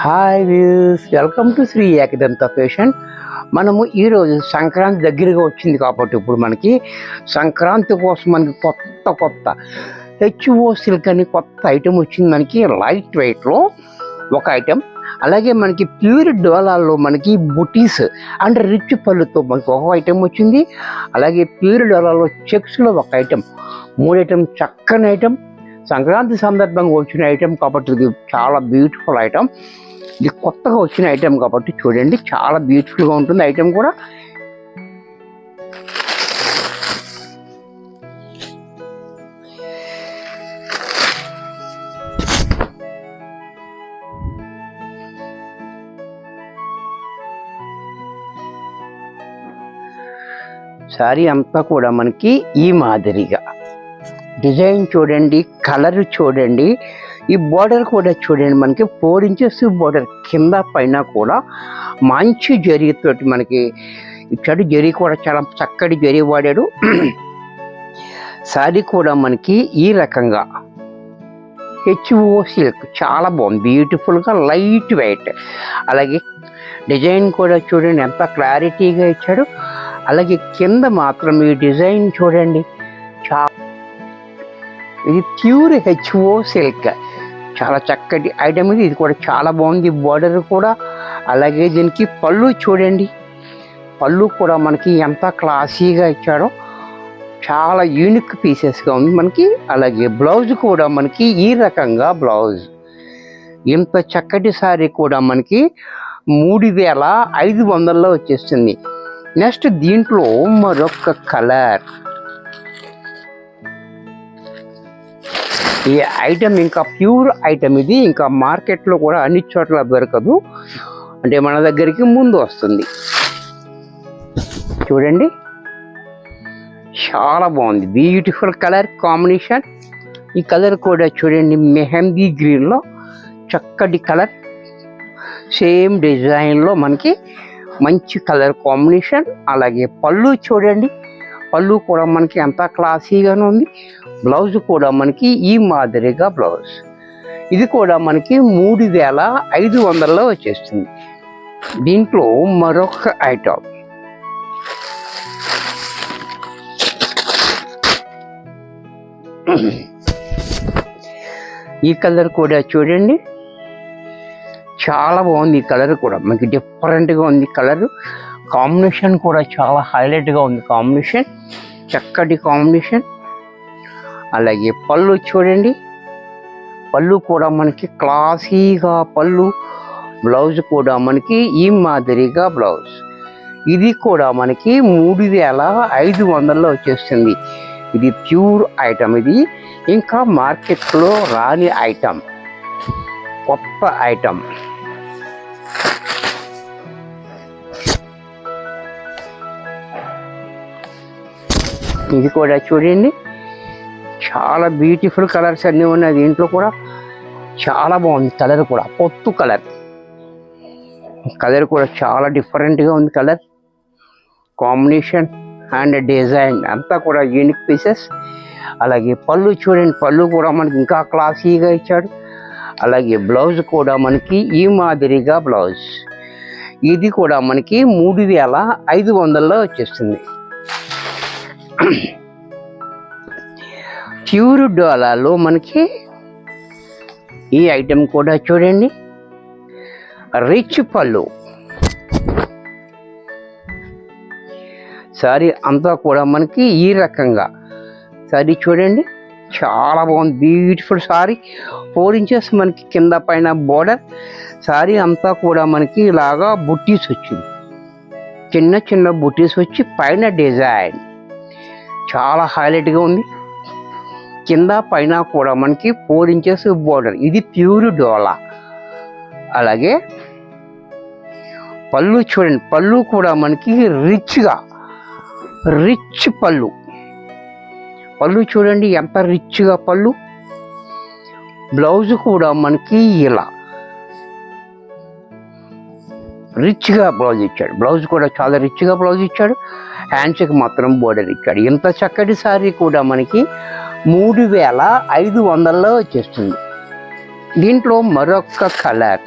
Hi views, welcome to Shri Ekadanta fashion. మనము ఈరోజు సంక్రాంతి దగ్గరగా వచ్చింది కాబట్టి ఇప్పుడు మనకి సంక్రాంతి కోసం మనకి కొత్త హెచ్ఓ సిల్క్ అని కొత్త ఐటెం వచ్చింది. మనకి లైట్ వెయిట్లో ఒక ఐటెం, అలాగే మనకి ప్యూర్ డోలాల్లో మనకి బుటీస్ అండ్ రిచ్ పళ్ళుతో మనకి ఒక ఐటెం వచ్చింది. అలాగే ప్యూర్ డోలాల్లో చెక్స్లో ఒక ఐటెం, 3 ఐటెం, చక్కని ఐటెం. సంక్రాంతి సందర్భంగా వచ్చిన ఐటెం కాబట్టి ఇది చాలా బ్యూటిఫుల్ ఐటెం. ఇది కొత్తగా వచ్చిన ఐటెం కాబట్టి చూడండి, చాలా బ్యూటిఫుల్గా ఉంటుంది ఐటెం కూడా. శారీ అంతా కూడా మనకి ఈ మాదిరిగా డిజైన్ చూడండి, కలర్ చూడండి, ఈ బోర్డర్ కూడా చూడండి, మనకి 4 ఇంచెస్ బోర్డర్ కింద పైన కూడా మంచి జరీతోటి మనకి ఇచ్చాడు. జరీ కూడా చాలా చక్కటి జరీ వాడాడు. శారీ కూడా మనకి ఈ రకంగా హెచ్ఓ సిల్క్ చాలా బాగుంది, బ్యూటిఫుల్గా లైట్ వెయిట్. అలాగే డిజైన్ కూడా చూడండి ఎంత క్లారిటీగా ఇచ్చాడు. అలాగే కింద మాత్రం ఈ డిజైన్ చూడండి, ఇది ప్యూర్ హెచ్ఓ సిల్క్, చాలా చక్కటి ఐటమ్ ఇది కూడా చాలా బాగుంది. బోర్డర్ కూడా, అలాగే దీనికి పళ్ళు చూడండి, పళ్ళు కూడా మనకి ఎంత క్లాసీగా ఇచ్చాడో, చాలా యూనిక్ పీసెస్గా ఉంది మనకి. అలాగే బ్లౌజ్ కూడా మనకి ఈ రకంగా బ్లౌజ్, ఇంత చక్కటి శారీ కూడా మనకి 3500లో వచ్చేస్తుంది. నెక్స్ట్ దీంట్లో మరొక కలర్, ఈ ఐటెం ఇంకా ప్యూర్ ఐటెం ఇది, ఇంకా మార్కెట్లో కూడా అన్ని చోట్ల దొరకదు, అంటే మన దగ్గరికి ముందు వస్తుంది. చూడండి చాలా బాగుంది, బ్యూటిఫుల్ కలర్ కాంబినేషన్. ఈ కలర్ కూడా చూడండి మెహందీ గ్రీన్లో చక్కటి కలర్, సేమ్ డిజైన్లో మనకి మంచి కలర్ కాంబినేషన్. అలాగే పళ్ళు చూడండి, పళ్ళు కూడా మనకి ఎంత క్లాసీగానే ఉంది. బ్లౌజ్ కూడా మనకి ఈ మాదిరిగా బ్లౌజ్, ఇది కూడా మనకి 3500లో వచ్చేస్తుంది. దీంట్లో మరొక ఐటమ్, ఈ కలర్ కూడా చూడండి చాలా బాగుంది. ఈ కలర్ కూడా మనకి డిఫరెంట్గా ఉంది, కలర్ కాంబినేషన్ కూడా చాలా హైలైట్గా ఉంది, కాంబినేషన్ చక్కటి కాంబినేషన్. అలాగే పళ్ళు చూడండి, పళ్ళు కూడా మనకి క్లాసీగా పళ్ళు, బ్లౌజ్ కూడా మనకి ఈ మాదిరిగా బ్లౌజ్, ఇది కూడా మనకి 3500లో వచ్చేస్తుంది. ఇది ప్యూర్ ఐటమ్, ఇది ఇంకా మార్కెట్లో రాని ఐటమ్, కొత్త ఐటమ్. ఇది కూడా చూడండి చాలా బ్యూటిఫుల్ కలర్స్ అన్నీ ఉన్నాయి దీంట్లో కూడా, చాలా బాగుంది కలర్ కూడా, పొత్తు కలర్, కలర్ కూడా చాలా డిఫరెంట్గా ఉంది, కలర్ కాంబినేషన్ అండ్ డిజైన్ అంతా కూడా యూనిక్ పీసెస్. అలాగే పళ్ళు చూడండి, పళ్ళు కూడా మనకి ఇంకా క్లాసీగా ఇచ్చాడు. అలాగే బ్లౌజ్ కూడా మనకి ఈ మాదిరిగా బ్లౌజ్, ఇది కూడా మనకి 3500లో వచ్చేస్తుంది. ప్యూర్ డోలాలో మనకి ఈ ఐటెం కూడా చూడండి, రిచ్ పళ్ళు, సారీ అంతా కూడా మనకి ఈ రకంగా సారీ చూడండి చాలా బాగుంది, బ్యూటిఫుల్ సారీ. 4 ఇంచెస్ మనకి కింద పైన బోర్డర్, సారీ అంతా కూడా మనకి ఇలాగా బుట్టీస్ వచ్చింది, చిన్న చిన్న బుట్టీస్ వచ్చి పైన డిజైన్ చాలా హైలైట్గా ఉంది. కింద పైన కూడా మనకి 4 ఇంచెస్ బోర్డర్, ఇది ప్యూర్ డోలా. అలాగే పళ్ళు చూడండి, పళ్ళు కూడా మనకి రిచ్ పళ్ళు, పళ్ళు చూడండి ఎంత రిచ్గా పళ్ళు. బ్లౌజ్ కూడా మనకి ఇలా రిచ్గా బ్లౌజ్ ఇచ్చాడు, బ్లౌజ్ కూడా చాలా రిచ్గా బ్లౌజ్ ఇచ్చాడు. హ్యాండ్స్కి మాత్రం బోర్డర్ ఇచ్చాడు. ఇంత చక్కటి సారీ కూడా మనకి 3500లో వచ్చేస్తుంది. దీంట్లో మరొక కలర్,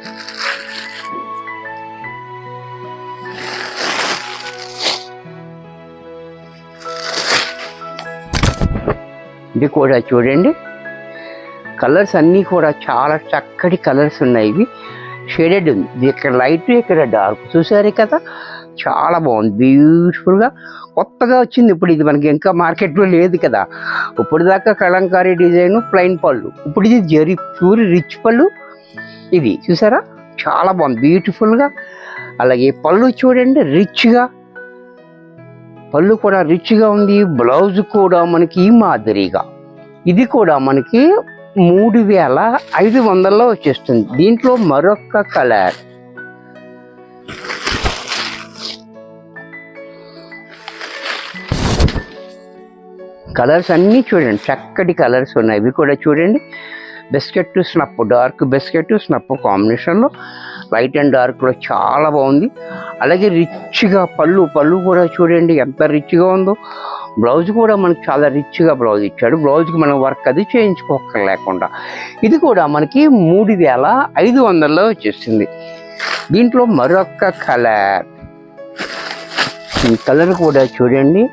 ఇది కూడా చూడండి, కలర్స్ అన్నీ కూడా చాలా చక్కటి కలర్స్ ఉన్నాయి. ఇవి షేడెడ్ ఉంది, ఇది ఇక్కడ లైట్ ఇక్కడ డార్క్, చూసారు కదా, చాలా బాగుంది, బ్యూటిఫుల్గా కొత్తగా వచ్చింది. ఇప్పుడు ఇది మనకి ఇంకా మార్కెట్లో లేదు కదా. ఇప్పుడు దాకా కలంకారీ డిజైన్ ప్లెయిన్ పళ్ళు, ఇప్పుడు ఇది జరీ ప్యూర్ రిచ్ పళ్ళు. ఇది చూసారా, చాలా బాగుంది, బ్యూటిఫుల్గా. అలాగే పళ్ళు చూడండి, రిచ్గా, పళ్ళు కూడా రిచ్గా ఉంది. బ్లౌజ్ కూడా మనకి ఈ మాదిరిగా, ఇది కూడా మనకి 3500లో వచ్చేస్తుంది. దీంట్లో మరొక కలర్, కలర్స్ అన్నీ చూడండి, చక్కటి కలర్స్ ఉన్నాయి. ఇవి కూడా చూడండి, బిస్కెట్ స్నప్, డార్క్ బిస్కెట్ స్నప్ కాంబినేషన్లో లైట్ అండ్ డార్క్లో చాలా బాగుంది. అలాగే రిచ్గా పళ్ళు కూడా చూడండి ఎంత రిచ్గా ఉందో. బ్లౌజ్ కూడా మనకి చాలా రిచ్గా బ్లౌజ్ ఇచ్చాడు, బ్లౌజ్కి మనం వర్క్ అది చేయించుకోలేకుండా. ఇది కూడా మనకి 3500లో వచ్చేసింది. దీంట్లో మరొక కలర్, ఈ కలర్ కూడా చూడండి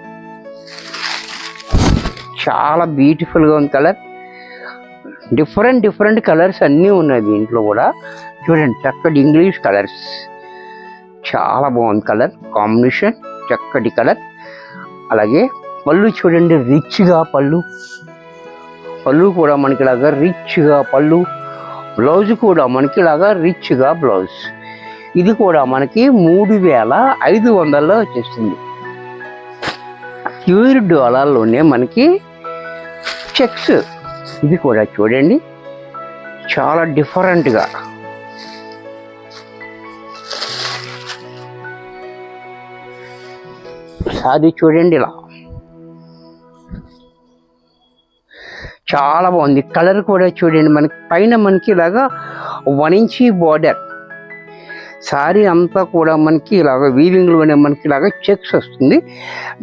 చాలా బ్యూటిఫుల్గా ఉంది కలర్. డిఫరెంట్ కలర్స్ అన్నీ ఉన్నాయి దీంట్లో కూడా చూడండి, చక్కటి ఇంగ్లీష్ కలర్స్, చాలా బాగుంది కలర్ కాంబినేషన్, చక్కటి కలర్. అలాగే పళ్ళు చూడండి, రిచ్గా పళ్ళు కూడా మనకి ఇలాగా రిచ్గా పళ్ళు, బ్లౌజ్ కూడా మనకి ఇలాగా రిచ్గా బ్లౌజ్. ఇది కూడా మనకి 3500లో వచ్చేస్తుంది. ప్యూర్ డోలాలోనే మనకి చెక్స్, ఇది కూడా చూడండి చాలా డిఫరెంట్గా, సారీ చూడండి ఇలా చాలా బాగుంది. కలర్ కూడా చూడండి, మనకి పైన మనకి ఇలాగా 1 ఇంచ్ బార్డర్, సారీ అంతా కూడా మనకి ఇలాగ వీవింగ్లోనే మనకి ఇలాగ చెక్స్ వస్తుంది,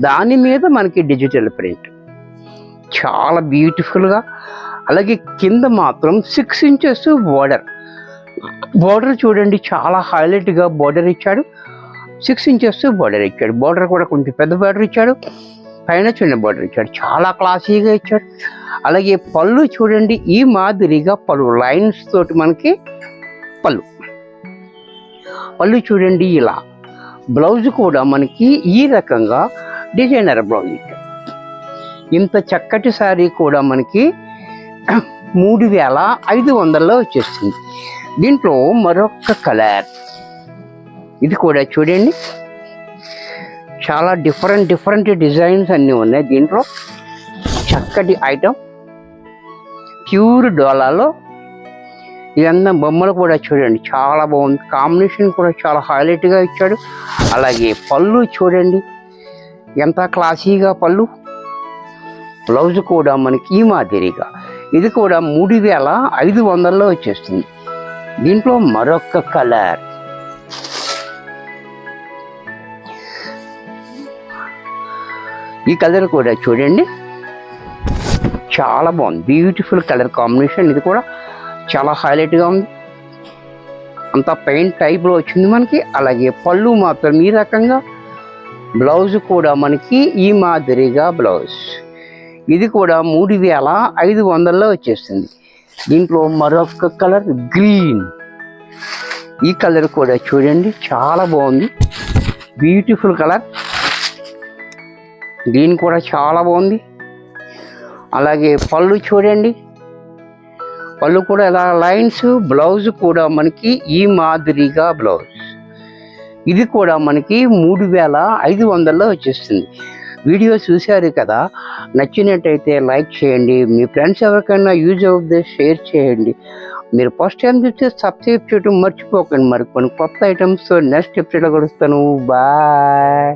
దాని మీద మనకి డిజిటల్ ప్రింట్, చాలా బ్యూటిఫుల్గా. అలాగే కింద మాత్రం 6 ఇంచెస్ బార్డర్ చూడండి, చాలా హైలైట్గా బార్డర్ ఇచ్చాడు. 6 ఇంచెస్ బార్డర్ ఇచ్చాడు, బార్డర్ కూడా కొంచెం పెద్ద బార్డర్ ఇచ్చాడు, పైన చిన్న బార్డర్ ఇచ్చాడు, చాలా క్లాసీగా ఇచ్చాడు. అలాగే పళ్ళు చూడండి, ఈ మాదిరిగా పళ్ళు లైన్స్ తోటి మనకి పళ్ళు చూడండి ఇలా. బ్లౌజ్ కూడా మనకి ఈ రకంగా డిజైనర్ బ్లౌజ్ ఇచ్చాడు. ఇంత చక్కటి శారీ కూడా మనకి 3500లో వచ్చేస్తుంది. దీంట్లో మరొక కలర్, ఇది కూడా చూడండి చాలా డిఫరెంట్ డిజైన్స్ అన్నీ ఉన్నాయి దీంట్లో. చక్కటి ఐటమ్, ప్యూర్ డోలాలో. ఇదన్నా బొమ్మలు కూడా చూడండి చాలా బాగుంది, కాంబినేషన్ కూడా చాలా హైలైట్గా ఇచ్చాడు. అలాగే పళ్ళు చూడండి ఎంత క్లాసీగా పళ్ళు, బ్లౌజ్ కూడా మనకి ఈ మాదిరిగా. ఇది కూడా 3500లో వచ్చేస్తుంది. దీంట్లో మరొక కలర్, ఈ కలర్ కూడా చూడండి చాలా బాగుంది, బ్యూటిఫుల్ కలర్ కాంబినేషన్. ఇది కూడా చాలా హైలైట్గా ఉంది, అంతా పెయింట్ టైప్లో వచ్చింది మనకి. అలాగే పళ్ళు మాత్రం ఈ రకంగా, బ్లౌజ్ కూడా మనకి ఈ మాదిరిగా బ్లౌజ్. ఇది కూడా 3500లో వచ్చేస్తుంది. దీంట్లో మరొక కలర్ గ్రీన్, ఈ కలర్ కూడా చూడండి చాలా బాగుంది, బ్యూటిఫుల్ కలర్. గ్రీన్ కూడా చాలా బాగుంది. అలాగే పళ్ళు చూడండి, పళ్ళు కూడా ఇలా లైన్స్, బ్లౌజ్ కూడా మనకి ఈ మాదిరిగా బ్లౌజ్. ఇది కూడా మనకి 3500లో వచ్చేస్తుంది. వీడియో చూశారు కదా, నచ్చినట్టయితే లైక్ చేయండి, మీ ఫ్రెండ్స్ ఎవరికైనా యూజ్ అవుతే షేర్ చేయండి. మీరు ఫస్ట్ టైం చూస్తే సబ్స్క్రైబ్ చేయడం మర్చిపోకండి. మరి కొన్ని కొత్త ఐటమ్స్తో నెక్స్ట్ ఎపిసోడ్లో కలుస్తాను. బాయ్.